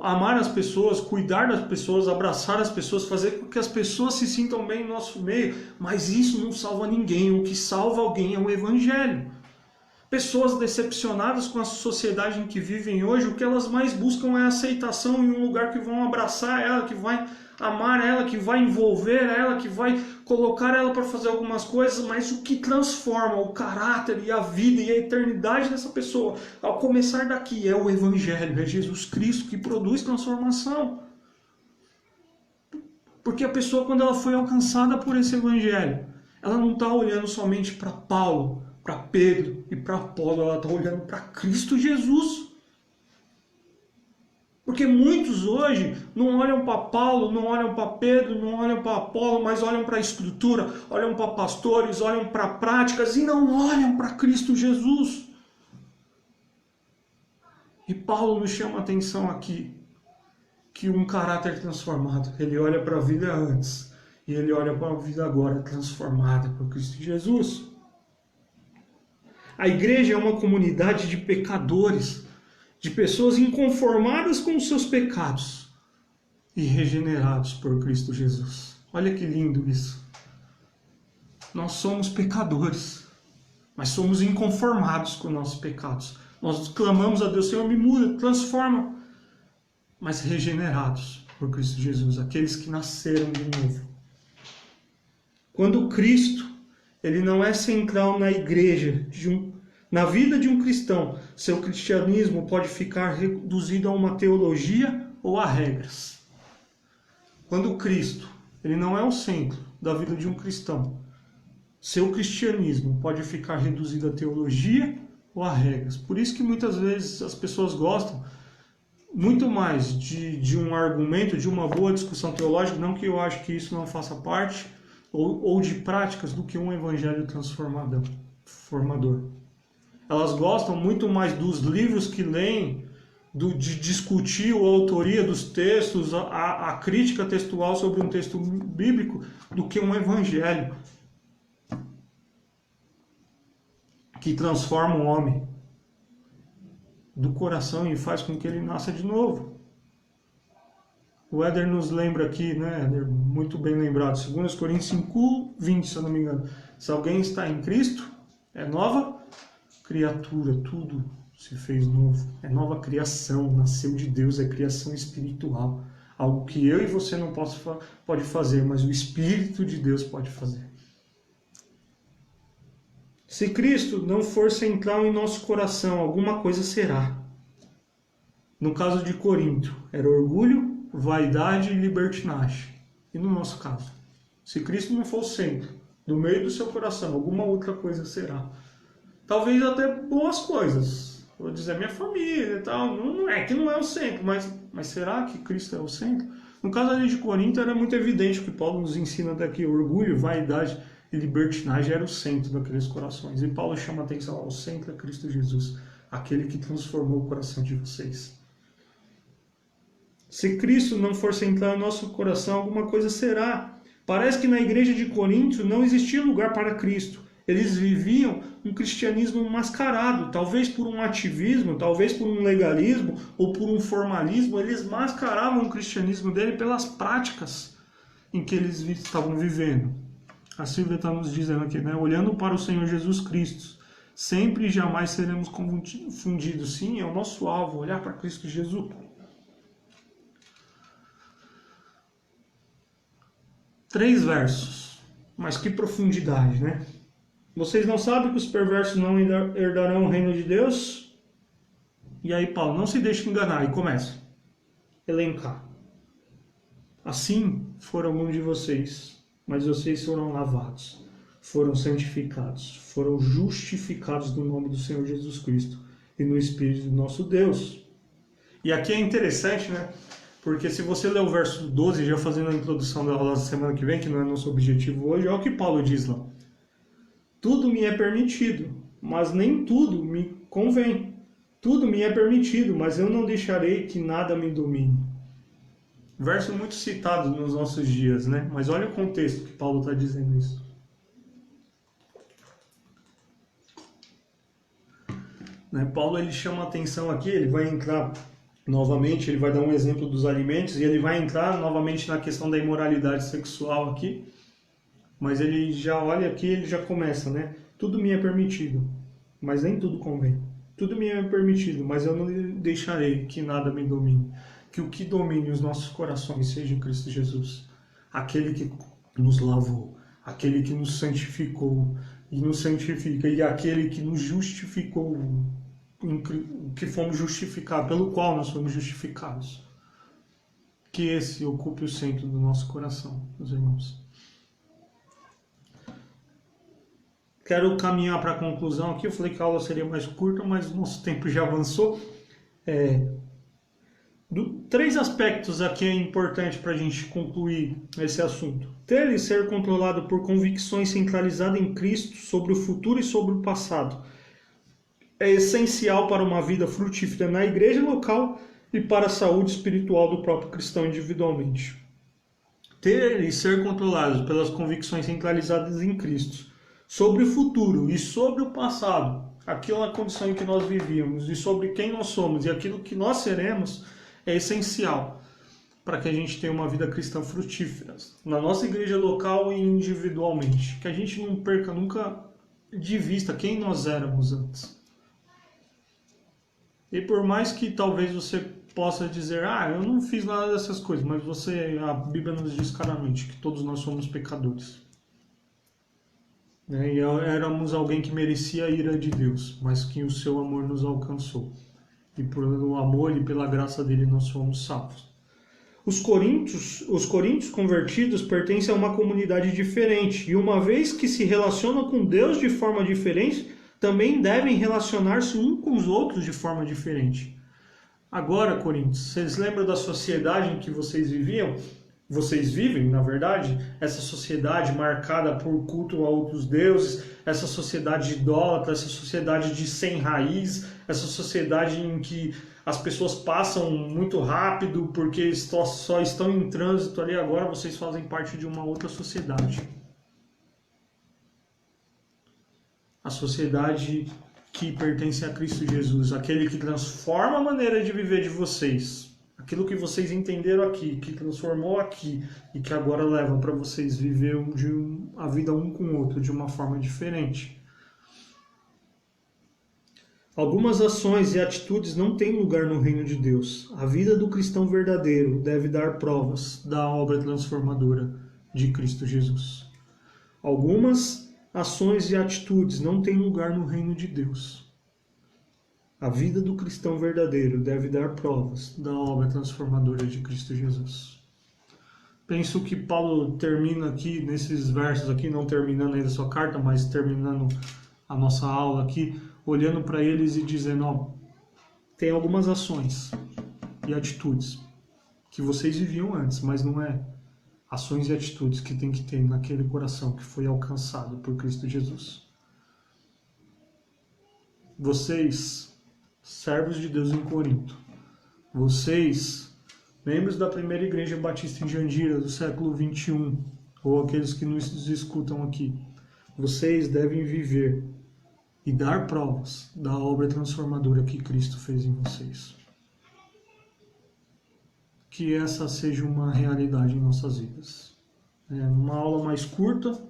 amar as pessoas, cuidar das pessoas, abraçar as pessoas, fazer com que as pessoas se sintam bem no nosso meio, mas isso não salva ninguém. O que salva alguém é o Evangelho. Pessoas decepcionadas com a sociedade em que vivem hoje, o que elas mais buscam é aceitação em um lugar que vão abraçar ela, que vai amar ela, que vai envolver ela, que vai colocar ela para fazer algumas coisas, mas o que transforma o caráter e a vida e a eternidade dessa pessoa, ao começar daqui, é o Evangelho, é Jesus Cristo que produz transformação. Porque a pessoa, quando ela foi alcançada por esse Evangelho, ela não está olhando somente para Paulo, para Pedro e para Apolo, ela está olhando para Cristo Jesus. Porque muitos hoje não olham para Paulo, não olham para Pedro, não olham para Apolo, mas olham para a Escritura, olham para pastores, olham para práticas e não olham para Cristo Jesus. E Paulo nos chama a atenção aqui que um caráter transformado, ele olha para a vida antes e ele olha para a vida agora transformada por Cristo Jesus. A igreja é uma comunidade de pecadores, de pessoas inconformadas com os seus pecados e regenerados por Cristo Jesus. Olha que lindo isso. Nós somos pecadores, mas somos inconformados com nossos pecados. Nós clamamos a Deus, Senhor, me muda, transforma, mas regenerados por Cristo Jesus, aqueles que nasceram de novo. Quando Cristo, ele não é central na igreja, na vida de um cristão, seu cristianismo pode ficar reduzido a uma teologia ou a regras. Quando Cristo, ele não é o centro da vida de um cristão, seu cristianismo pode ficar reduzido a teologia ou a regras. Por isso que muitas vezes as pessoas gostam muito mais de um argumento, de uma boa discussão teológica, não que eu acho que isso não faça parte, ou de práticas, do que um evangelho formador. Elas gostam muito mais dos livros que leem, de discutir a autoria dos textos, a crítica textual sobre um texto bíblico, do que um evangelho que transforma o homem do coração e faz com que ele nasça de novo. O Éder nos lembra aqui, né, Éder, muito bem lembrado, 2 Coríntios 5:20, se eu não me engano. Se alguém está em Cristo, é nova criatura, tudo se fez novo. É nova criação, nasceu de Deus, é criação espiritual. Algo que eu e você não pode fazer, mas o Espírito de Deus pode fazer. Se Cristo não for central em nosso coração, alguma coisa será. No caso de Corinto, era orgulho, vaidade e libertinagem. E no nosso caso, se Cristo não for o centro, do meio do seu coração, alguma outra coisa será. Talvez até boas coisas. Vou dizer minha família e tal. Não é que não é o centro, mas será que Cristo é o centro? No caso ali de Corinto, era muito evidente o que Paulo nos ensina daqui. Orgulho, vaidade e libertinagem era o centro daqueles corações. E Paulo chama a atenção ao centro é Cristo Jesus, aquele que transformou o coração de vocês. Se Cristo não for central em nosso coração, alguma coisa será. Parece que na igreja de Corinto não existia lugar para Cristo. Eles viviam um cristianismo mascarado, talvez por um ativismo, talvez por um legalismo ou por um formalismo. Eles mascaravam o cristianismo dele pelas práticas em que eles estavam vivendo. A Silvia está nos dizendo aqui, né? Olhando para o Senhor Jesus Cristo, sempre e jamais seremos confundidos. Sim, é o nosso alvo, olhar para Cristo Jesus. 3 versos, mas que profundidade, né? Vocês não sabem que os perversos não herdarão o reino de Deus? E aí Paulo, não se deixe enganar, e começa a elencar. Assim foram alguns de vocês, mas vocês foram lavados, foram santificados, foram justificados no nome do Senhor Jesus Cristo e no Espírito do nosso Deus. E aqui é interessante, né? Porque se você ler o verso 12, já fazendo a introdução da aula da semana que vem, que não é nosso objetivo hoje, olha o que Paulo diz lá. Tudo me é permitido, mas nem tudo me convém. Tudo me é permitido, mas eu não deixarei que nada me domine. Verso muito citado nos nossos dias, né? Mas olha o contexto que Paulo está dizendo isso. Né? Paulo ele chama a atenção aqui, ele vai entrar novamente, ele vai dar um exemplo dos alimentos e ele vai entrar novamente na questão da imoralidade sexual aqui, mas ele já olha aqui, ele já começa, né? Tudo me é permitido, mas nem tudo convém. Tudo me é permitido, mas eu não deixarei que nada me domine. Que o que domine os nossos corações seja Cristo Jesus, aquele que nos lavou, aquele que nos santificou e nos santifica, e aquele que nos justificou, que fomos justificados, pelo qual nós fomos justificados. Que esse ocupe o centro do nosso coração, meus irmãos. Quero caminhar para a conclusão aqui. Eu falei que a aula seria mais curta, mas o nosso tempo já avançou. 3 aspectos aqui é importante para a gente concluir esse assunto. Ter e ser controlado por convicções centralizadas em Cristo sobre o futuro e sobre o passado é essencial para uma vida frutífera na igreja local e para a saúde espiritual do próprio cristão individualmente. Ter e ser controlados pelas convicções centralizadas em Cristo sobre o futuro e sobre o passado, aquela condição em que nós vivíamos e sobre quem nós somos e aquilo que nós seremos, é essencial para que a gente tenha uma vida cristã frutífera na nossa igreja local e individualmente. Que a gente não perca nunca de vista quem nós éramos antes. E por mais que talvez você possa dizer, eu não fiz nada dessas coisas, mas a Bíblia nos diz claramente que todos nós somos pecadores. E éramos alguém que merecia a ira de Deus, mas que o seu amor nos alcançou. E por o amor e pela graça dele nós fomos salvos. Os coríntios convertidos pertencem a uma comunidade diferente, e uma vez que se relacionam com Deus de forma diferente, também devem relacionar-se uns com os outros de forma diferente. Agora, Coríntios, vocês lembram da sociedade em que vocês viviam? Vocês vivem, na verdade, essa sociedade marcada por culto a outros deuses, essa sociedade idólatra, essa sociedade de sem raiz, essa sociedade em que as pessoas passam muito rápido porque só estão em trânsito ali. Agora vocês fazem parte de uma outra sociedade. A sociedade que pertence a Cristo Jesus, aquele que transforma a maneira de viver de vocês. Aquilo que vocês entenderam aqui, que transformou aqui e que agora leva para vocês viver a vida um com o outro de uma forma diferente. Algumas ações e atitudes não têm lugar no reino de Deus. A vida do cristão verdadeiro deve dar provas da obra transformadora de Cristo Jesus. Algumas ações e atitudes não têm lugar no reino de Deus. A vida do cristão verdadeiro deve dar provas da obra transformadora de Cristo Jesus. Penso que Paulo termina aqui, nesses versos aqui, não terminando ainda a sua carta, mas terminando a nossa aula aqui, olhando para eles e dizendo, tem algumas ações e atitudes que vocês viviam antes, mas não é ações e atitudes que tem que ter naquele coração que foi alcançado por Cristo Jesus. Vocês, servos de Deus em Corinto, vocês, membros da primeira igreja batista em Jandira do século 21, ou aqueles que nos escutam aqui, vocês devem viver e dar provas da obra transformadora que Cristo fez em vocês. Que essa seja uma realidade em nossas vidas. É uma aula mais curta,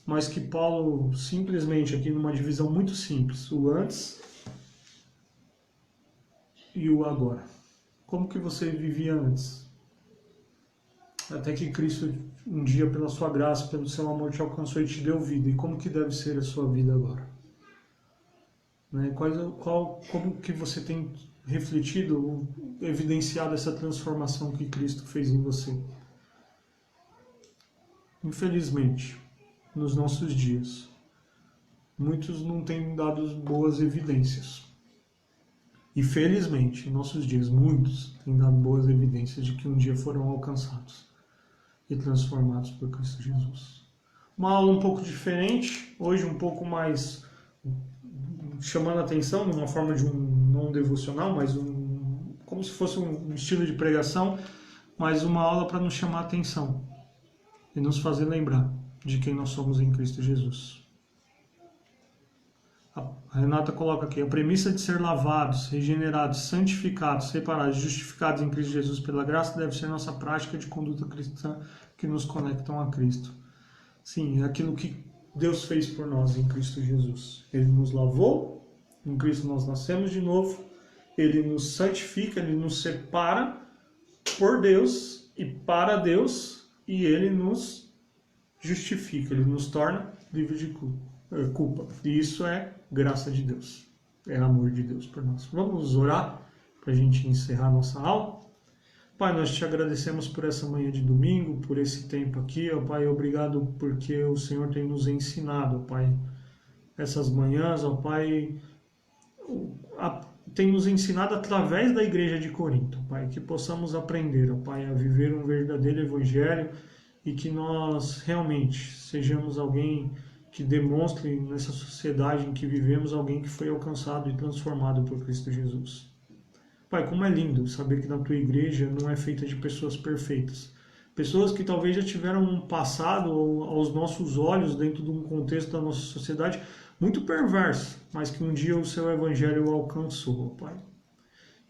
mas que Paulo simplesmente aqui numa divisão muito simples, o antes e o agora. Como que você vivia antes? Até que Cristo um dia pela sua graça, pelo seu amor te alcançou e te deu vida. E como que deve ser a sua vida agora? Né? Como que você tem refletido, evidenciado essa transformação que Cristo fez em você? Infelizmente, nos nossos dias, muitos não têm dado boas evidências. E felizmente, em nossos dias, muitos têm dado boas evidências de que um dia foram alcançados e transformados por Cristo Jesus. Uma aula um pouco diferente, hoje um pouco mais chamando a atenção, numa forma de um não devocional, mas como se fosse um estilo de pregação, mas uma aula para nos chamar a atenção e nos fazer lembrar de quem nós somos em Cristo Jesus. A Renata coloca aqui, a premissa de ser lavados, regenerados, santificados, separados, justificados em Cristo Jesus pela graça deve ser nossa prática de conduta cristã que nos conectam a Cristo. Sim, é aquilo que Deus fez por nós em Cristo Jesus. Ele nos lavou, em Cristo nós nascemos de novo, Ele nos santifica, Ele nos separa por Deus e para Deus, e Ele nos justifica, Ele nos torna livres de culpa. E isso é graça de Deus, é amor de Deus por nós. Vamos orar para a gente encerrar nossa aula. Pai, nós te agradecemos por essa manhã de domingo, por esse tempo aqui, ó Pai, obrigado porque o Senhor tem nos ensinado, ó Pai, essas manhãs, ó Pai, tem nos ensinado através da igreja de Corinto, Pai, que possamos aprender, ó Pai, a viver um verdadeiro evangelho e que nós realmente sejamos alguém que demonstre nessa sociedade em que vivemos alguém que foi alcançado e transformado por Cristo Jesus. Pai, como é lindo saber que na tua igreja não é feita de pessoas perfeitas. Pessoas que talvez já tiveram um passado aos nossos olhos, dentro de um contexto da nossa sociedade, muito perverso, mas que um dia o seu evangelho alcançou, Pai.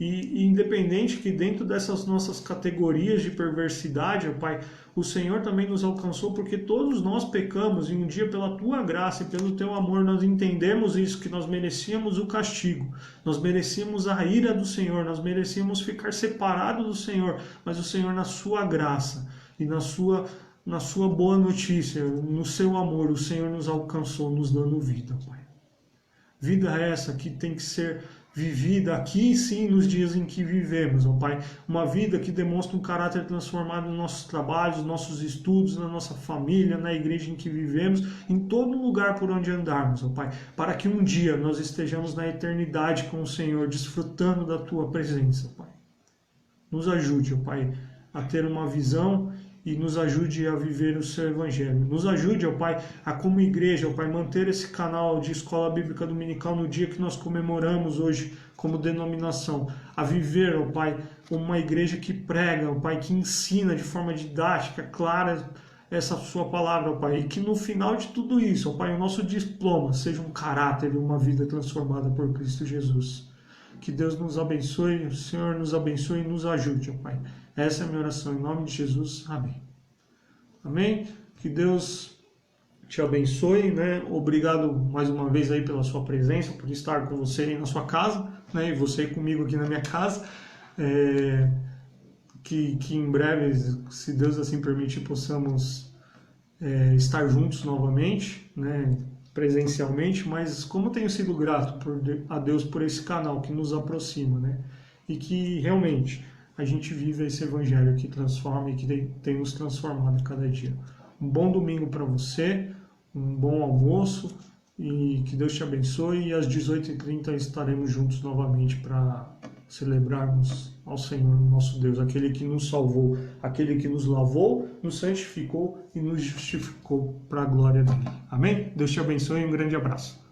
E independente que dentro dessas nossas categorias de perversidade, Pai, o Senhor também nos alcançou porque todos nós pecamos e um dia pela Tua graça e pelo Teu amor nós entendemos isso, que nós merecíamos o castigo, nós merecíamos a ira do Senhor, nós merecíamos ficar separados do Senhor, mas o Senhor na Sua graça e na sua boa notícia, no Seu amor, o Senhor nos alcançou, nos dando vida, Pai. Vida essa que tem que ser vivida aqui sim nos dias em que vivemos, ó Pai. Uma vida que demonstra um caráter transformado nos nossos trabalhos, nos nossos estudos, na nossa família, na igreja em que vivemos, em todo lugar por onde andarmos, ó Pai. Para que um dia nós estejamos na eternidade com o Senhor, desfrutando da Tua presença, Pai. Nos ajude, ó Pai, a ter uma visão e nos ajude a viver o Seu Evangelho. Nos ajude, ó Pai, a como igreja, ó Pai, manter esse canal de Escola Bíblica Dominical no dia que nós comemoramos hoje como denominação. A viver, ó Pai, uma igreja que prega, ó Pai, que ensina de forma didática, clara, essa Sua palavra, ó Pai. E que no final de tudo isso, ó Pai, o nosso diploma seja um caráter e uma vida transformada por Cristo Jesus. Que Deus nos abençoe, o Senhor nos abençoe e nos ajude, ó Pai. Essa é a minha oração em nome de Jesus. Amém. Amém? Que Deus te abençoe, né? Obrigado mais uma vez aí pela sua presença, por estar com você aí na sua casa, né? E você comigo aqui na minha casa. Que em breve, se Deus assim permitir, possamos estar juntos novamente, né? Presencialmente, mas como tenho sido grato a Deus por esse canal que nos aproxima, né? E que realmente a gente vive esse evangelho que transforma e que tem nos transformado cada dia. Um bom domingo para você, um bom almoço e que Deus te abençoe. E às 18h30 estaremos juntos novamente para celebrarmos ao Senhor, nosso Deus, aquele que nos salvou, aquele que nos lavou, nos santificou e nos justificou para a glória dele. Amém? Deus te abençoe e um grande abraço.